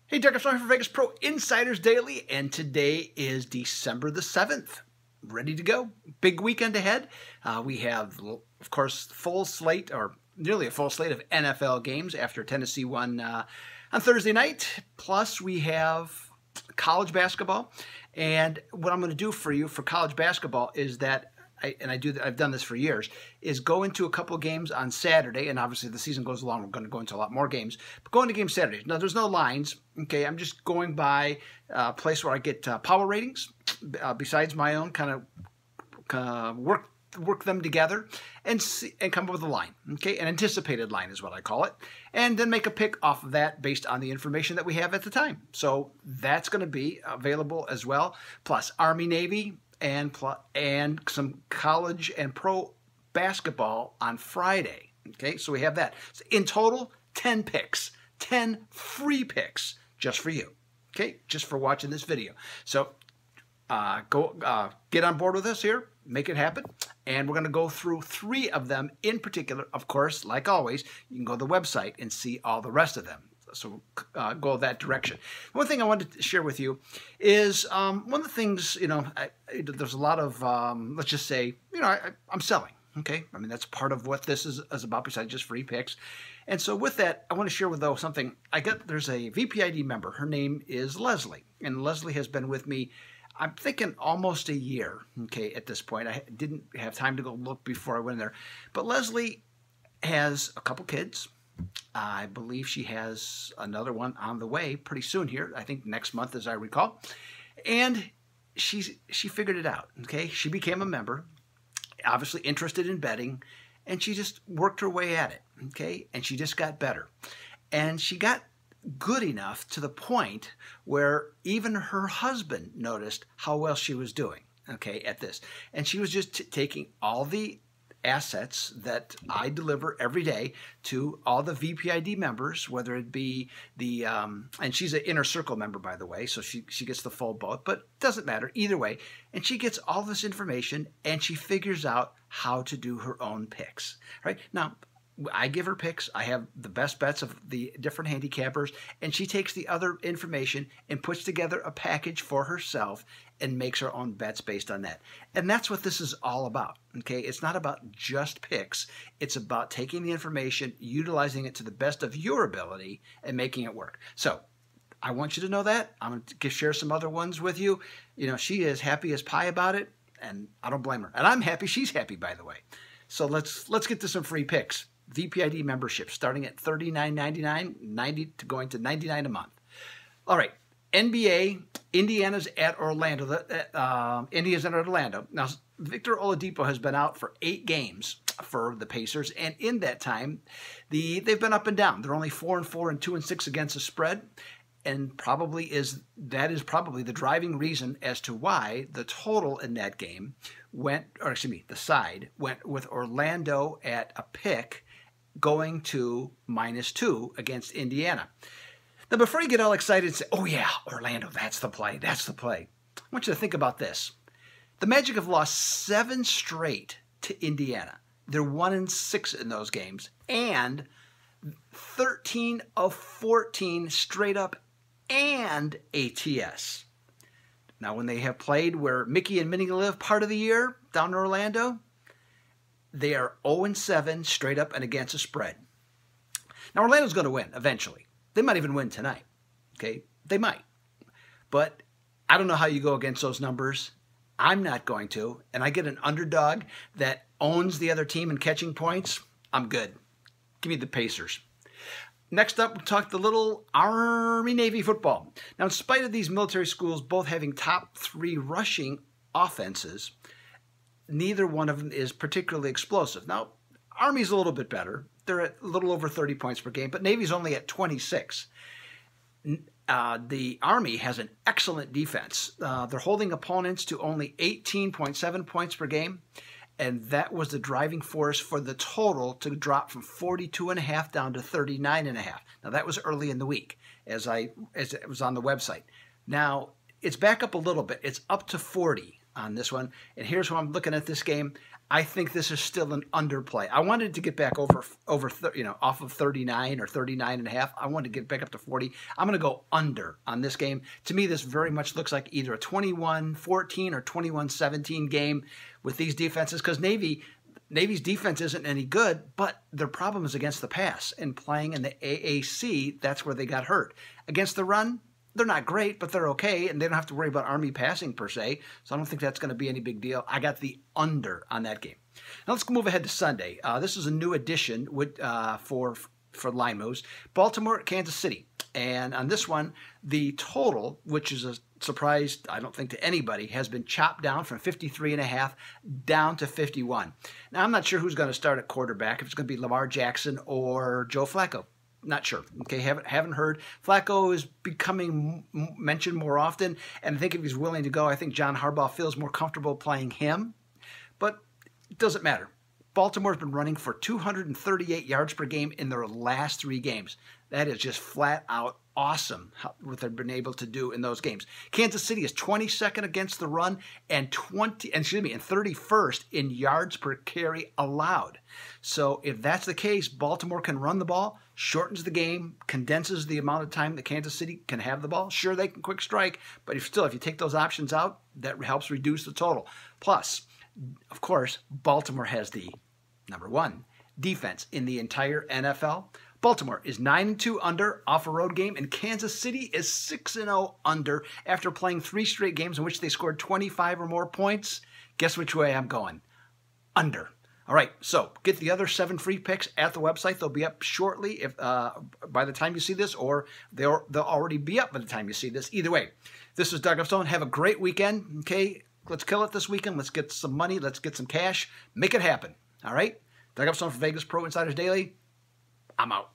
Hey, Derek, I'm for Vegas Pro Insiders Daily, and today is December the 7th. Ready to go. Big weekend ahead. We have, of course, full slate, or nearly a full slate of NFL games after Tennessee won on Thursday night. Plus, we have college basketball. And what I'm going to do for you for college basketball is that I've done this for years, is go into a couple of games on Saturday, and obviously the season goes along, we're going to go into a lot more games, but go into games Saturday. Now, there's no lines, okay? I'm just going by a place where I get power ratings, besides my own, kind of work them together and come up with a line, okay? An anticipated line is what I call it, and then make a pick off of that based on the information that we have at the time. So that's going to be available as well, plus Army, Navy, and some college and pro basketball on Friday. Okay, so we have that. So in total, 10 picks, 10 free picks just for you. Okay, just for watching this video. So go get on board with us here, make it happen, and we're going to go through 3 of them in particular. Of course, like always, you can go to the website and see all the rest of them. So go that direction. One thing I wanted to share with you is one of the things, there's a lot of, let's just say, I'm selling, okay? I mean, that's part of what this is about besides just free picks. And so with that, I want to share with you something. There's a VPID member. Her name is Leslie. And Leslie has been with me, I'm thinking almost a year, okay, at this point. I didn't have time to go look before I went in there. But Leslie has a couple kids. I believe she has another one on the way pretty soon here. I think next month, as I recall. And she figured it out, okay? She became a member, obviously interested in betting, and she just worked her way at it, okay? And she just got better. And she got good enough to the point where even her husband noticed how well she was doing, okay, at this. And she was just taking all the assets that I deliver every day to all the VPID members, whether it be the, and she's an inner circle member, by the way, so she gets the full boat, but it doesn't matter either way. And she gets all this information and she figures out how to do her own picks, right? Now, I give her picks. I have the best bets of the different handicappers, and she takes the other information and puts together a package for herself and makes her own bets based on that. And that's what this is all about, okay? It's not about just picks. It's about taking the information, utilizing it to the best of your ability, and making it work. So I want you to know that. I'm going to share some other ones with you. She is happy as pie about it, and I don't blame her. And I'm happy she's happy, by the way. So let's get to some free picks. VPID membership starting at $39.99, $90 to going to $99 a month. All right, NBA, Indiana's at Orlando. Indiana's at Orlando. Now, Victor Oladipo has been out for 8 games for the Pacers, and in that time, they've been up and down. They're only 4-4 and 2-6 against the spread, and that is probably the driving reason as to why the total in that game the side went with Orlando at a pick, going to -2 against Indiana. Now, before you get all excited and say, oh yeah, Orlando, that's the play, that's the play, I want you to think about this. The Magic have lost 7 straight to Indiana. They're 1-6 in those games, and 13 of 14 straight up and ATS. Now, when they have played where Mickey and Minnie live part of the year down in Orlando, they are 0-7 straight up and against the spread. Now, Orlando's going to win eventually. They might even win tonight, okay? They might. But I don't know how you go against those numbers. I'm not going to. And I get an underdog that owns the other team in catching points. I'm good. Give me the Pacers. Next up, we'll talk the little Army-Navy football. Now, in spite of these military schools both having top 3 rushing offenses, neither one of them is particularly explosive. Now, Army's a little bit better. They're at a little over 30 points per game, but Navy's only at 26. The Army has an excellent defense. They're holding opponents to only 18.7 points per game, and that was the driving force for the total to drop from 42.5 down to 39.5. Now, that was early in the week, as it was on the website. Now, it's back up a little bit. It's up to 40. on this one. And here's how I'm looking at this game. I think this is still an underplay. I wanted to get back over off of 39 or 39.5. I wanted to get back up to 40. I'm going to go under on this game. To me, this very much looks like either a 21-14 or 21-17 game with these defenses, because Navy's defense isn't any good, but their problem is against the pass. And playing in the AAC, that's where they got hurt. Against the run, they're not great, but they're okay, and they don't have to worry about Army passing per se, so I don't think that's going to be any big deal. I got the under on that game. Now let's move ahead to Sunday. This is a new addition for line moves. Baltimore, Kansas City. And on this one, the total, which is a surprise, I don't think, to anybody, has been chopped down from 53.5 down to 51. Now, I'm not sure who's going to start at quarterback, if it's going to be Lamar Jackson or Joe Flacco. Not sure. Okay, haven't heard. Flacco is becoming mentioned more often, and I think if he's willing to go, I think John Harbaugh feels more comfortable playing him. But it doesn't matter. Baltimore's been running for 238 yards per game in their last 3 games. That is just flat out awesome what they've been able to do in those games. Kansas City is 22nd against the run and 31st in yards per carry allowed. So if that's the case, Baltimore can run the ball, shortens the game, condenses the amount of time that Kansas City can have the ball. Sure, they can quick strike, but if you take those options out, that helps reduce the total. Plus, of course, Baltimore has the number 1 defense in the entire NFL. Baltimore is 9-2 under off a road game, and Kansas City is 6-0 under after playing 3 straight games in which they scored 25 or more points. Guess which way I'm going? Under. All right, so get the other 7 free picks at the website. They'll be up shortly if by the time you see this, or they'll already be up by the time you see this. Either way, this is Doug Upstone. Have a great weekend. Okay, let's kill it this weekend. Let's get some money. Let's get some cash. Make it happen. All right? Doug Upstone for Vegas Pro Insiders Daily. I'm out.